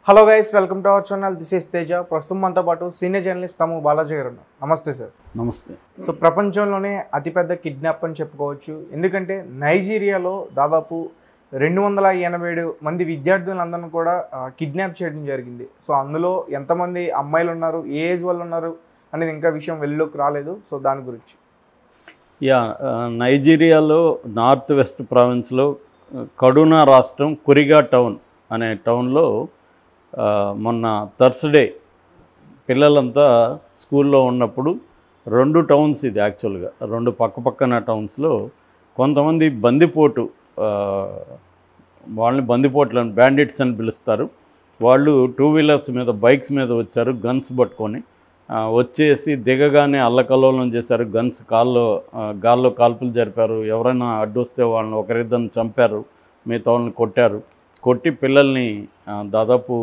Hello guys, welcome to our channel. This is Teja. ప్రస్తుతం మనతో పాటు సీనియర్ జర్నలిస్ట్ తమ్ము బాలాజీ గారు ఉన్నారు. నమస్తే సార్. నమస్తే. సో ప్రపంచంలోనే అతిపెద్ద కిడ్నాప్ అని చెప్పుకోవచ్చు. ఎందుకంటే నైజీరియాలో దాదాపు 287 మంది విద్యార్థులందరినీ కూడా కిడ్నాప్ చేయడం జరిగింది. సో అందులో ఎంతమంది అమ్మాయిలు ఉన్నారు, ఏ ఏజ్ వాళ్ళు ఉన్నారు అనేది ఇంకా విషయం వెలుగులోకి రాలేదు. సో దాని గురించి నైజీరియాలో నార్త్ వెస్ట్ ప్రావిన్స్లో కడునా రాష్ట్రం కురిగా టౌన్ అనే టౌన్లో మొన్న థర్స్డే పిల్లలంతా స్కూల్లో ఉన్నప్పుడు 2 టౌన్స్ ఇది యాక్చువల్గా 2 పక్కపక్కన టౌన్స్లో కొంతమంది బందిపోటు, వాళ్ళని బందిపోట్లను బ్యాండిట్స్ అని పిలుస్తారు. వాళ్ళు 2 వీలర్స్ మీద బైక్స్ మీద వచ్చారు, గన్స్ పట్టుకొని వచ్చేసి దిగగానే అల్లకల్లోలం చేశారు. గన్స్ గాల్లో కాల్పులు జరిపారు. ఎవరైనా అడ్డొస్తే వాళ్ళని ఒకరిద్దరిని చంపారు, మిగతా వాళ్ళని కొట్టి పిల్లల్ని దాదాపు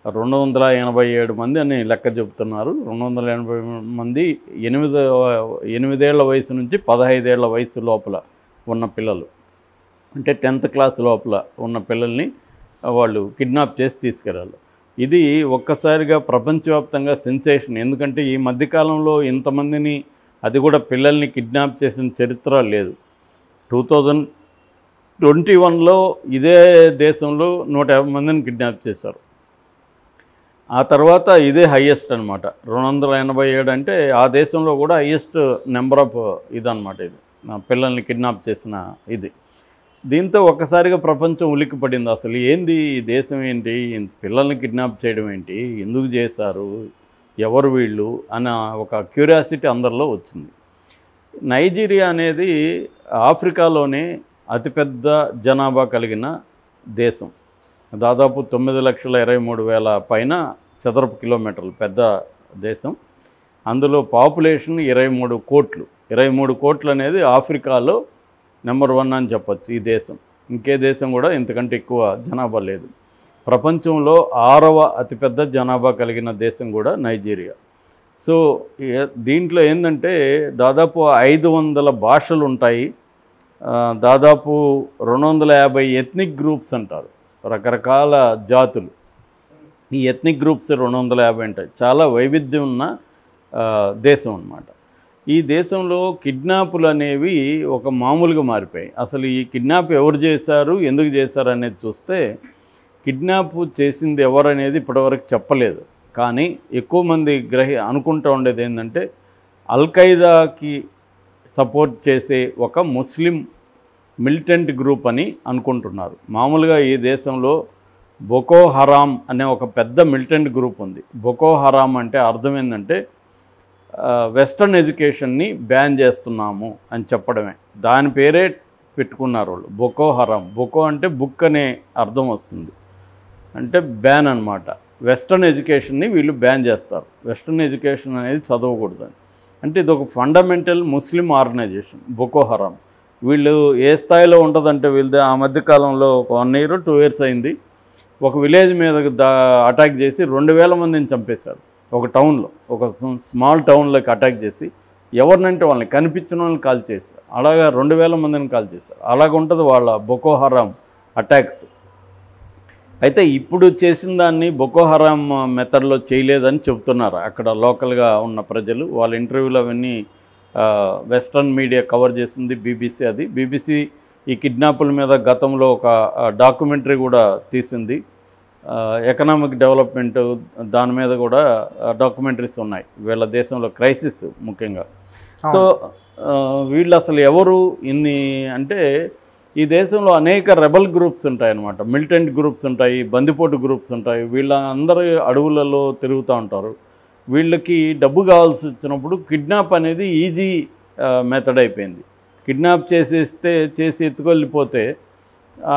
287 మంది అని లెక్క చెబుతున్నారు. 280 మంది 8 ఏళ్ల వయసు నుంచి 15 ఏళ్ల వయసు లోపల ఉన్న పిల్లలు, అంటే 10th క్లాస్ లోపల ఉన్న పిల్లల్ని వాళ్ళు కిడ్నాప్ చేసి తీసుకెళ్ళాలి. ఇది ఒక్కసారిగా ప్రపంచవ్యాప్తంగా సెన్సేషన్. ఎందుకంటే ఈ మధ్యకాలంలో ఇంతమందిని, అది కూడా పిల్లల్ని కిడ్నాప్ చేసిన చరిత్ర లేదు. 2021లో ఇదే దేశంలో 150 మందిని కిడ్నాప్ చేశారు. ఆ తర్వాత ఇదే హయ్యెస్ట్ అనమాట. 287 అంటే ఆ దేశంలో కూడా హయ్యెస్ట్ నెంబర్ ఆఫ్ ఇదన్నమాట. ఇది పిల్లల్ని కిడ్నాప్ చేసిన ఇది. దీంతో ఒక్కసారిగా ప్రపంచం ఉలిక్కిపడింది. అసలు ఏంది ఈ దేశం, ఏంటి పిల్లల్ని కిడ్నాప్ చేయడం ఏంటి, ఎందుకు చేశారు, ఎవరు వీళ్ళు అన్న ఒక క్యూరియాసిటీ అందరిలో వచ్చింది. నైజీరియా అనేది ఆఫ్రికాలోనే అతిపెద్ద జనాభా కలిగిన దేశం. దాదాపు 9,23,000 పైన చదరపు కిలోమీటర్లు పెద్ద దేశం. అందులో పాపులేషన్ 23 కోట్లు. 23 కోట్లు అనేది ఆఫ్రికాలో నెంబర్ 1 అని చెప్పచ్చు ఈ దేశం. ఇంకే దేశం కూడా ఇంతకంటే ఎక్కువ జనాభా లేదు. ప్రపంచంలో 6వ అతిపెద్ద జనాభా కలిగిన దేశం కూడా నైజీరియా. సో దీంట్లో ఏంటంటే దాదాపు 500 భాషలు ఉంటాయి. దాదాపు 250 ఎథ్నిక్ గ్రూప్స్ అంటారు, రకరకాల జాతులు. ఈ ఎథ్నిక్ గ్రూప్స్ 250 ఉంటాయి. చాలా వైవిధ్యం ఉన్న దేశం అన్నమాట. ఈ దేశంలో కిడ్నాపులు అనేవి ఒక మామూలుగా మారిపోయాయి. అసలు ఈ కిడ్నాప్ ఎవరు చేశారు, ఎందుకు చేశారు అనేది చూస్తే కిడ్నాప్ చేసింది ఎవరనేది ఇప్పటివరకు చెప్పలేదు. కానీ ఎక్కువ మంది అనుకుంటూ ఉండేది ఏంటంటే అల్ఖైదాకి సపోర్ట్ చేసే ఒక ముస్లిం మిలిటెంట్ గ్రూప్ అని అనుకుంటున్నారు. మామూలుగా ఈ దేశంలో బొకో హరామ్ అనే ఒక పెద్ద మిలిటెంట్ గ్రూప్ ఉంది. బొకో హరామ్ అంటే అర్థం ఏంటంటే వెస్టర్న్ ఎడ్యుకేషన్ని బ్యాన్ చేస్తున్నాము అని చెప్పడమే. దాని పేరే పెట్టుకున్నారు వాళ్ళు, బొకో హరామ్. బొకో అంటే బుక్ అనే అర్థం వస్తుంది, అంటే బ్యాన్ అనమాట. వెస్టర్న్ ఎడ్యుకేషన్ని వీళ్ళు బ్యాన్ చేస్తారు. వెస్టర్న్ ఎడ్యుకేషన్ అనేది చదవకూడదని. అంటే ఇది ఒక ఫండమెంటల్ ముస్లిం ఆర్గనైజేషన్ బొకో హరామ్. వీళ్ళు ఏ స్థాయిలో ఉంటుందంటే వీళ్ళది ఆ మధ్యకాలంలో ఒక 1 year 2 years అయింది. ఒక విలేజ్ మీద అటాక్ చేసి 2,000 మందిని చంపేశారు. ఒక టౌన్లో, ఒక స్మాల్ టౌన్లోకి అటాక్ చేసి ఎవరినంటే వాళ్ళని కనిపించిన వాళ్ళని కాల్ చేశారు. అలాగా 2,000 మందిని కాల్ చేశారు. అలాగ ఉంటుంది వాళ్ళ బొకో హరామ్ అటాక్స్. అయితే ఇప్పుడు చేసిన దాన్ని బొకో హరామ్ మెథడ్లో చేయలేదని చెబుతున్నారు అక్కడ లోకల్గా ఉన్న ప్రజలు. వాళ్ళ ఇంటర్వ్యూలు అవన్నీ వెస్ట్రన్ మీడియా కవర్ చేసింది, బీబీసీ. అది బీబీసీ ఈ కిడ్నాపుల మీద గతంలో ఒక డాక్యుమెంటరీ కూడా తీసింది. ఎకనామిక్ డెవలప్మెంట్ దాని మీద కూడా డాక్యుమెంటరీస్ ఉన్నాయి. వీళ్ళ దేశంలో క్రైసిస్ ముఖ్యంగా. సో వీళ్ళు అసలు ఎవరు ఇన్ని అంటే ఈ దేశంలో అనేక రెబల్ గ్రూప్స్ ఉంటాయి అన్నమాట. మిలిటెంట్ గ్రూప్స్ ఉంటాయి, బందిపోటు గ్రూప్స్ ఉంటాయి. వీళ్ళందరూ అడవులలో తిరుగుతూ ఉంటారు. వీళ్ళకి డబ్బు కావాల్సి వచ్చినప్పుడు కిడ్నాప్ అనేది ఈజీ మెథడ్ అయిపోయింది. కిడ్నాప్ చేసి ఎత్తుకెళ్ళిపోతే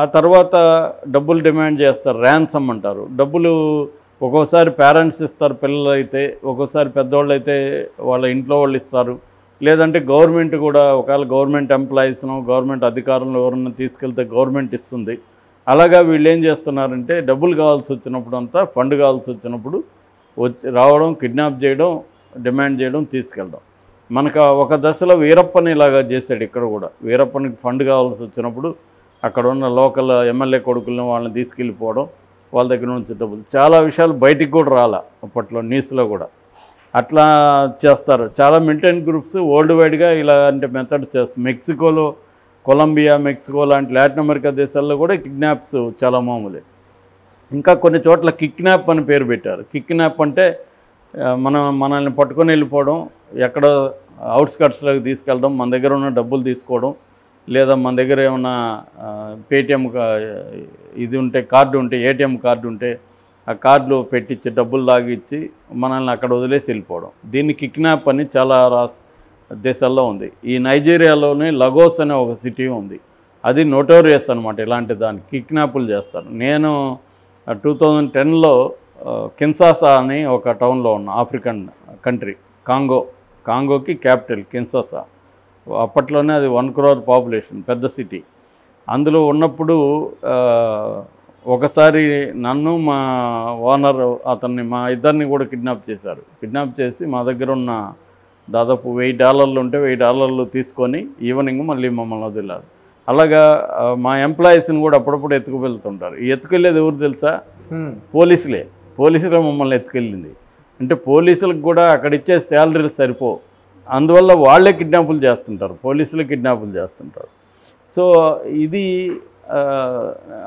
ఆ తర్వాత డబ్బులు డిమాండ్ చేస్తారు, ర్యాన్సమ్ అంటారు. డబ్బులు ఒక్కోసారి పేరెంట్స్ ఇస్తారు పిల్లలు అయితే, ఒక్కోసారి పెద్దవాళ్ళు అయితే వాళ్ళ ఇంట్లో వాళ్ళు ఇస్తారు. లేదంటే గవర్నమెంట్ కూడా, ఒకవేళ గవర్నమెంట్ ఎంప్లాయీస్ను గవర్నమెంట్ అధికారులను ఎవరన్నా తీసుకెళ్తే గవర్నమెంట్ ఇస్తుంది. అలాగా వీళ్ళు ఏం చేస్తున్నారంటే డబ్బులు కావాల్సి వచ్చినప్పుడు అంతా, ఫండ్ కావాల్సి వచ్చినప్పుడు రావడం, కిడ్నాప్ చేయడం, డిమాండ్ చేయడం, తీసుకెళ్ళడం. మనకు ఒక దశలో వీరప్పని ఇలాగా చేశాడు. ఇక్కడ కూడా వీరప్పనికి ఫండ్ కావాల్సి వచ్చినప్పుడు అక్కడ ఉన్న లోకల్ ఎమ్మెల్యే కొడుకులను వాళ్ళని తీసుకెళ్ళిపోవడం, వాళ్ళ దగ్గర నుంచి డబ్బులు. చాలా విషయాలు బయటికి కూడా రాలా అప్పట్లో న్యూస్లో కూడా. అట్లా చేస్తారు. చాలా మిలిటెంట్ గ్రూప్స్ వరల్డ్ వైడ్గా ఇలాంటి మెథడ్ చేస్తారు. మెక్సికోలో, కొలంబియా, మెక్సికో లాంటి లాటిన్ అమెరికా దేశాల్లో కూడా కిడ్నాప్స్ చాలా మామూలే. ఇంకా కొన్ని చోట్ల కిడ్నాప్ అని పేరు పెట్టారు. కిడ్నాప్ అంటే మనల్ని పట్టుకొని వెళ్ళిపోవడం, ఎక్కడో అవుట్స్కట్స్లోకి తీసుకెళ్ళడం, మన దగ్గర ఉన్న డబ్బులు తీసుకోవడం, లేదా మన దగ్గర ఏమన్నా పేటిఎం ఇది ఉంటే, కార్డు ఉంటే, ఏటీఎం కార్డు ఉంటే ఆ కార్డులో పెట్టించి డబ్బులు లాగిచ్చి మనల్ని అక్కడ వదిలేసి వెళ్ళిపోవడం. దీన్ని కిడ్నాప్ అని చాలా దేశాల్లో ఉంది. ఈ నైజీరియాలోనే లగోస్ అనే ఒక సిటీ ఉంది. అది నోటోరియస్ అనమాట ఇలాంటి దానికి కిడ్నాపులు చేస్తారు. నేను 2010లో కిన్సాసా అని ఒక టౌన్లో ఉన్న ఆఫ్రికన్ కంట్రీ, కాంగోకి క్యాపిటల్ కిన్సాసా. అప్పట్లోనే అది 1 crore పాపులేషన్, పెద్ద సిటీ. అందులో ఉన్నప్పుడు ఒకసారి నన్ను, మా ఓనర్ అతన్ని, మా ఇద్దరిని కూడా కిడ్నాప్ చేశారు. కిడ్నాప్ చేసి మా దగ్గర ఉన్న దాదాపు $1000 ఉంటే $1000 తీసుకొని ఈవినింగ్ మళ్ళీ మమ్మల్ని వదిలారు. అలాగా మా ఎంప్లాయీస్ని కూడా అప్పుడప్పుడు ఎత్తుకువెళ్తుంటారు. ఈ ఎత్తుకెళ్ళేది ఎవరు తెలుసా? పోలీసులే మమ్మల్ని ఎత్తుకెళ్ళింది. అంటే పోలీసులకు కూడా అక్కడ ఇచ్చే శాలరీలు సరిపోవు, అందువల్ల వాళ్ళే కిడ్నాపులు చేస్తుంటారు, పోలీసులే కిడ్నాపులు చేస్తుంటారు. సో ఇది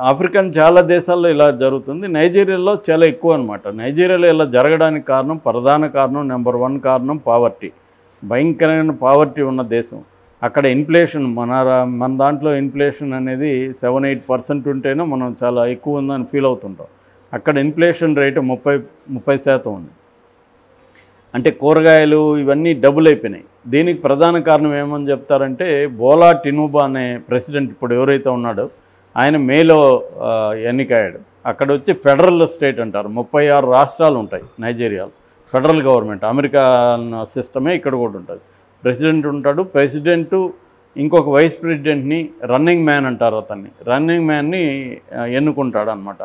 ఆఫ్రికన్ చాలా దేశాల్లో ఇలా జరుగుతుంది. నైజీరియాలో చాలా ఎక్కువ అనమాట. నైజీరియాలో ఇలా జరగడానికి కారణం, ప్రధాన కారణం, నెంబర్ 1 కారణం పావర్టీ. భయంకరమైన పావర్టీ ఉన్న దేశం. అక్కడ ఇన్ఫ్లేషన్, మన దాంట్లో ఇన్ఫ్లేషన్ అనేది 7-8% ఉంటేనే మనం చాలా ఎక్కువ ఉందని ఫీల్ అవుతుంటాం. అక్కడ ఇన్ఫ్లేషన్ రేటు 30% ఉంది. అంటే కూరగాయలు ఇవన్నీ డబుల్ అయిపోయినాయి. దీనికి ప్రధాన కారణం ఏమని చెప్తారంటే, బోలా టినుబు అనే ప్రెసిడెంట్ ఇప్పుడు ఎవరైతే ఉన్నాడో ఆయన మేలో ఎన్నికయ్యాడు. అక్కడ వచ్చి ఫెడరల్ స్టేట్ అంటారు. 36 రాష్ట్రాలు ఉంటాయి నైజీరియాలో. ఫెడరల్ గవర్నమెంట్, అమెరికా సిస్టమే ఇక్కడ కూడా ఉంటుంది. ప్రెసిడెంట్ ఉంటాడు. ప్రెసిడెంటు ఇంకొక వైస్ ప్రెసిడెంట్ని, రన్నింగ్ మ్యాన్ అంటారు, అతన్ని రన్నింగ్ మ్యాన్ని ఎన్నుకుంటాడు అనమాట.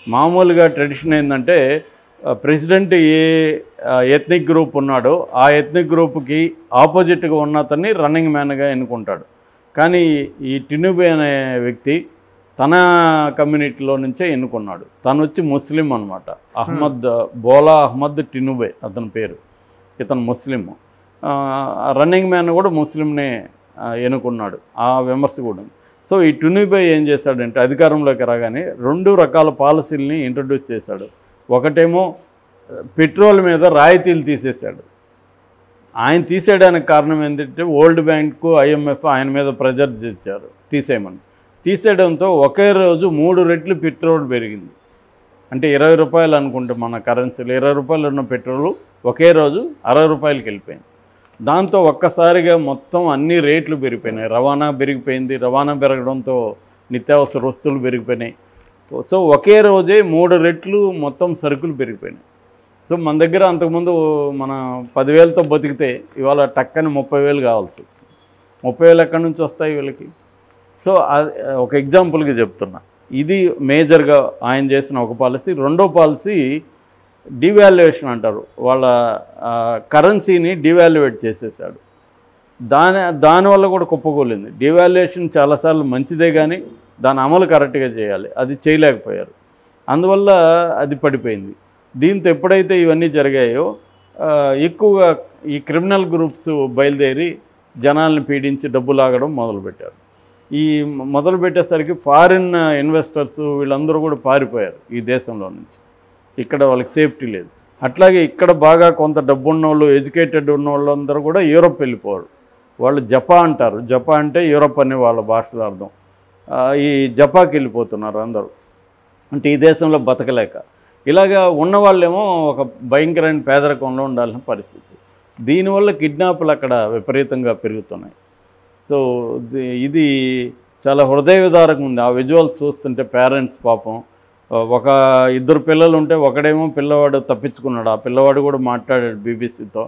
మామూలుగా ట్రెడిషన్ ఏంటంటే, ప్రెసిడెంట్ ఏ ఎథ్నిక్ గ్రూప్ ఉన్నాడో ఆ ఎథ్నిక్ గ్రూప్కి ఆపోజిట్గా ఉన్న అతన్ని రన్నింగ్ మ్యాన్గా ఎన్నుకుంటాడు. కానీ ఈ టినుబే అనే వ్యక్తి తన కమ్యూనిటీలో నుంచే ఎన్నుకున్నాడు. తను వచ్చి ముస్లిం అనమాట. బోలా అహ్మద్ టినుబే అతని పేరు. ఇతను ముస్లిం. రన్నింగ్ మ్యాన్ కూడా ముస్లింనే ఎన్నుకున్నాడు. ఆ విమర్శ కూడా. సో ఈ టినుబే ఏం చేశాడంటే, అధికారంలోకి రాగానే 2 రకాల పాలసీలని ఇంట్రడ్యూస్ చేశాడు. ఒకటేమో పెట్రోల్ మీద రాయితీలు తీసేశాడు. ఆయన తీసేయడానికి కారణం ఏంటంటే, వరల్డ్ బ్యాంకు, IMF ఆయన మీద ప్రెజర్ చేశారు తీసేయమని. తీసేయడంతో ఒకే రోజు 3 రెట్లు పెట్రోల్ పెరిగింది. అంటే 20 రూపాయలు అనుకుంటే మన కరెన్సీలో 20 రూపాయలు ఉన్న పెట్రోల్ ఒకే రోజు 60 రూపాయలకి వెళ్ళిపోయింది. దాంతో ఒక్కసారిగా మొత్తం అన్ని రేట్లు పెరిగిపోయినాయి. రవాణా పెరిగిపోయింది. రవాణా పెరగడంతో నిత్యావసర వస్తువులు పెరిగిపోయినాయి. సో ఒకే రోజే 3 రెట్లు మొత్తం సరుకులు పెరిగిపోయినాయి. సో మన దగ్గర అంతకుముందు మన 10,000తో బతికితే ఇవాళ టక్కని 30,000 కావాల్సి వచ్చింది. 30,000 ఎక్కడి నుంచి వస్తాయి వీళ్ళకి? సో ఒక ఎగ్జాంపుల్గా చెప్తున్నా. ఇది మేజర్గా ఆయన చేసిన ఒక పాలసీ. రెండో పాలసీ డివాల్యుయేషన్ అంటారు. వాళ్ళ కరెన్సీని డివాల్యుయేట్ చేసేసాడు. దానివల్ల కూడా కుప్పకూలింది. డివాల్యుయేషన్ చాలాసార్లు మంచిదే, కానీ దాని అమలు కరెక్ట్గా చేయాలి, అది చేయలేకపోయారు. అందువల్ల అది పడిపోయింది. దీంతో ఎప్పుడైతే ఇవన్నీ జరిగాయో ఎక్కువగా ఈ క్రిమినల్ గ్రూప్స్ బయలుదేరి జనాల్ని పీడించి డబ్బు లాగడం మొదలుపెట్టారు. ఈ మొదలుపెట్టేసరికి ఫారిన్ ఇన్వెస్టర్స్ వీళ్ళందరూ కూడా పారిపోయారు ఈ దేశంలో నుంచి. ఇక్కడ వాళ్ళకి సేఫ్టీ లేదు. అట్లాగే ఇక్కడ బాగా కొంత డబ్బు ఉన్నోళ్ళు, ఎడ్యుకేటెడ్ ఉన్న వాళ్ళందరూ కూడా యూరోప్ వెళ్ళిపోరు. వాళ్ళు జపా అంటారు. జపా అంటే యూరోప్ అనే వాళ్ళ భాషలో అర్థం. ఈ జపాకి వెళ్ళిపోతున్నారు అందరూ. అంటే ఈ దేశంలో బతకలేక. ఇలాగా ఉన్నవాళ్ళేమో ఒక భయంకరమైన పేదరికంలో ఉండాల్సిన పరిస్థితి. దీనివల్ల కిడ్నాపులు అక్కడ విపరీతంగా పెరుగుతున్నాయి. సో ఇది చాలా హృదయ విదారకంగా ఉంది. ఆ విజువల్స్ చూస్తుంటే పేరెంట్స్ పాపం, ఒక 2 పిల్లలు ఉంటే ఒకడేమో పిల్లవాడు తప్పించుకున్నాడు. ఆ పిల్లవాడు కూడా మాట్లాడాడు బీబీసీతో,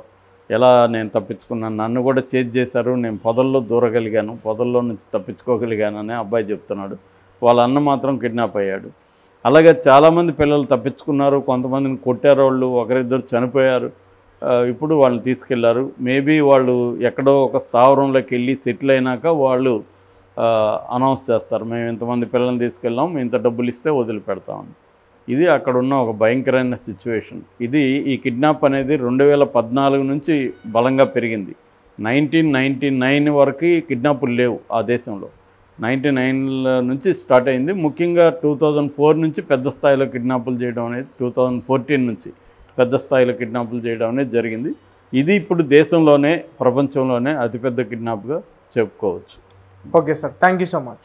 ఎలా నేను తప్పించుకున్నాను, నన్ను కూడా చేజ్ చేశారు, నేను పొదల్లో దూరగలిగాను, పొదల్లో నుంచి తప్పించుకోగలిగాను అని అబ్బాయి చెప్తున్నాడు. వాళ్ళ అన్న మాత్రం కిడ్నాప్ అయ్యాడు. అలాగే చాలామంది పిల్లలు తప్పించుకున్నారు. కొంతమందిని కొట్టారు, వాళ్ళు 1-2 చనిపోయారు. ఇప్పుడు వాళ్ళని తీసుకెళ్లారు. మేబీ వాళ్ళు ఎక్కడో ఒక స్థావరంలోకి వెళ్ళి సెటిల్ అయినాక వాళ్ళు అనౌన్స్ చేస్తారు, మేము ఇంతమంది పిల్లల్ని తీసుకెళ్ళాం, ఇంత డబ్బులు ఇస్తే వదిలిపెడతామని. ఇది అక్కడ ఉన్న ఒక భయంకరమైన సిచ్యువేషన్. ఇది ఈ కిడ్నాప్ అనేది 2014 నుంచి బలంగా పెరిగింది. 1999 వరకు కిడ్నాపులు లేవు ఆ దేశంలో. 99 నుంచి స్టార్ట్ అయింది. ముఖ్యంగా 2004 నుంచి పెద్ద స్థాయిలో కిడ్నాపులు చేయడం అనేది, 2014 నుంచి పెద్ద స్థాయిలో కిడ్నాపులు చేయడం అనేది జరిగింది. ఇది ఇప్పుడు దేశంలోనే, ప్రపంచంలోనే అతిపెద్ద కిడ్నాప్గా చెప్పుకోవచ్చు. Okay sir, thank you so much.